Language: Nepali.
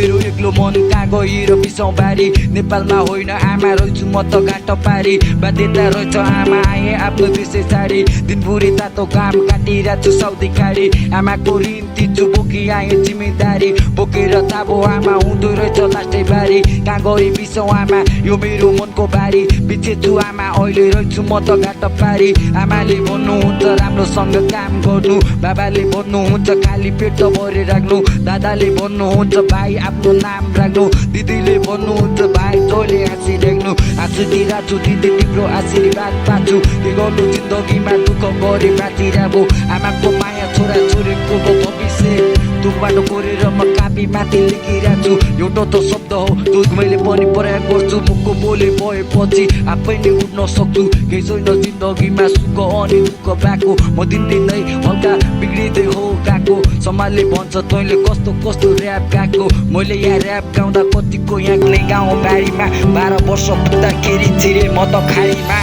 मेरो एक्लो मन कहाँ गएर बिसाउँ बारी नेपालमा होइन आमा रहेछु म त घाट पारी बाध्यता रहेछ आमा आए आफ्नो देशै साडी दिनभरि तातो काम काटिरहेको छु साउदी खाडी आमाको ऋण तिर्छु बोकी आए जिम्मेदारी बोकेर ताबो आमा हुँदो रहेछ लास्टै बारी कहाँ गरी बिसाउँ आमा यो मेरो मनको बारी पछि छु आमा अहिले रहेछु म त घाट पारी आमाले भन्नुहुन्छ राम्रोसँग काम गर्नु बाबाले भन्नुहुन्छ खाली पेट भरे राख्नु दादाले भन्नुहुन्छ भाइ आफ्नो नाम राख्नु दिदीले भन्नुहुन्छ भाइ तैँले हाँसिराख्नु हाँसिदिरहेको छु दिदी तिम्रो आशीर्वाद पाछु के गर्नु जिन्दगीमा दुःख गरे बाँचिरहेको आमाको माया छोरा छोरीको भविष्य दुखबाट कोरेर म कापी माथि लेखिरहेको छु एउटा त शब्द हो दुध मैले पनि प्रयोग गर्छु मुखको बोले भएपछि आफै नै उठ्न सक्छु केही छैन जिन्दगीमा सुख अनि दुःख भएको म दिनदिनै हल्का बिग्रिँदै हो गएको समाजले भन्छ तैँले कस्तो कस्तो ऱ्याप गाएको मैले यहाँ ऱ्याप गाउँदा कतिको यहाँ गाउँ बारीमा 12 वर्ष पुग्दाखेरि छिरे म त खाडीमा